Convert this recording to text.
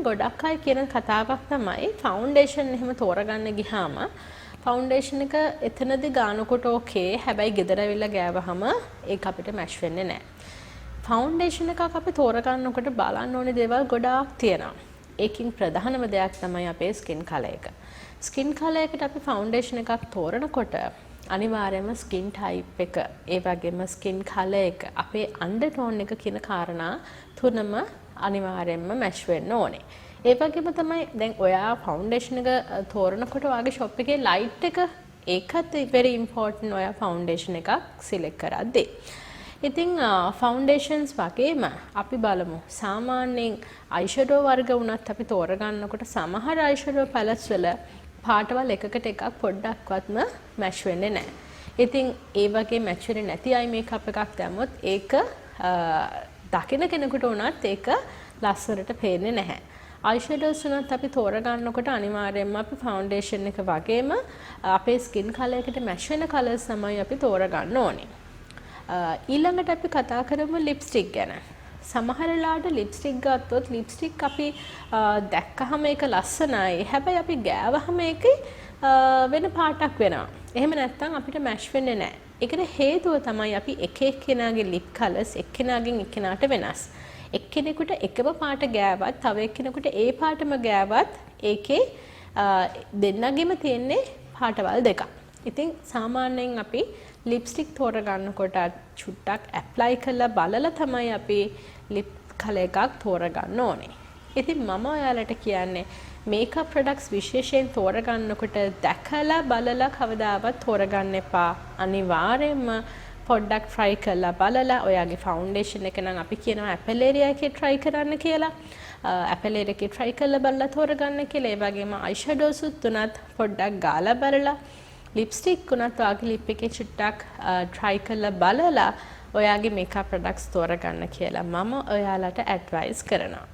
ගොඩක් අය කියන කතාවක් තමයි ෆවුන්ඩේෂන් එහෙම තෝරගන්න ගියාම ෆවුන්ඩේෂන් එක එතනදී ගානකොට ඕකේ. හැබැයි ගෙදර ඇවිල්ලා ගෑවහම ඒක අපිට මැච් වෙන්නේ නැහැ. ෆවුන්ඩේෂන් එකක් අපි තෝරගන්නකොට බලන්න ඕනේ දේවල් ගොඩාක් තියෙනවා. ඒකින් ප්‍රධානම දෙයක් තමයි අපේ ස්කින් කලර් එක. ස්කින් කලර් එකට අපි ෆවුන්ඩේෂන් එකක් තෝරනකොට අනිවාර්යයෙන්ම ස්කින් ටයිප් එක, ඒ වගේම ස්කින් කලර් එක, අපේ අන්ඩර්ටෝන් එක කියන කාරණා තුනම අනිවාර්යයෙන්ම මැච් වෙන්න ඕනේ. ඒ වගේම තමයි දැන් ඔයා ෆවුන්ඩේෂන් එක තෝරනකොට ඔයාගේ ෂොප් එකේ ලයිට් එක ඒකත් very important ඔයා ෆවුන්ඩේෂන් එකක් සිලෙක්ට් කරද්දී. ඉතින් ෆවුන්ඩේෂන්ස් වගේම අපි බලමු සාමාන්‍යයෙන් අයිෂැඩෝ වර්ග වුණත් අපි තෝරගන්නකොට සමහර අයිෂැඩෝ පැලට්ස් වල පාටවල් එකකට එකක් පොඩ්ඩක්වත්ම මැච් වෙන්නේ නැහැ. ඉතින් ඒ වගේ මැච් වෙන්නේ නැති අය මේකප් එකක් දැම්මොත් ඒක දකින කෙනෙකුට උනත් ඒක ලස්සනට පේන්නේ නැහැ. අයිෂැඩෝස් උනත් අපි තෝරගන්නකොට අනිවාර්යයෙන්ම අපි ෆවුන්ඩේෂන් එක වගේම අපේ ස්කින් කලර් එකට මැච් වෙන කලර්ස් තමයි අපි තෝරගන්න ඕනේ. ඊළඟට අපි කතා කරමු ලිප්ස්ටික් ගැන. සමහර වෙලාවට ලිප්ස්ටික් ගත්තොත් ලිප්ස්ටික් අපි දැක්කහම ඒක ලස්සනයි. හැබැයි අපි ගෑවහම ඒකේ වෙන පාටක් වෙනවා. එහෙම නැත්නම් අපිට මැච් වෙන්නේ නැහැ. ඒකට හේතුව තමයි අපි එක එක්කෙනාගේ ලිප් කලර්ස් එක්කෙනාගෙන් එක්කෙනාට වෙනස්. එක්කෙනෙකුට එකම පාට ගෑවත් තව එක්කෙනෙකුට ඒ පාටම ගෑවත් ඒකේ දෙන්නගෙම තියෙන්නේ පාටවල් දෙකක්. ඉතින් සාමාන්‍යයෙන් අපි ලිප්ස්ටික් තෝරගන්නකොට චුට්ටක් ඇප්ලයි කරලා බලලා තමයි අපි ලිප් කලර් එකක් තෝරගන්න ඕනේ. ඉතින් මම ඔයාලට කියන්නේ මේකප් ප්‍රොඩක්ට්ස් විශේෂයෙන් තෝරගන්නකොට දැකලා බලලා කවදාවත් තෝරගන්න එපා. අනිවාර්යයෙන්ම පොඩ්ඩක් try කරලා බලලා ඔයාගේ ෆවුන්ඩේෂන් එක නම් අපි කියනවා ඇපලේරියා එකේ try කරන්න කියලා. ඇපලේරියා එකේ try කරලා බලලා තෝරගන්න කියලා. ඒ වගේම අයිෂැඩෝස් උත් පොඩ්ඩක් ගාලා බලලා ලිප්ස්ටික් උනත් ඔයාගේ ලිප් එකේ චුට්ටක් try කරලා බලලා ඔයාගේ මේකප් ප්‍රොඩක්ට්ස් තෝරගන්න කියලා මම ඔයාලට ඇඩ්වයිස් කරනවා.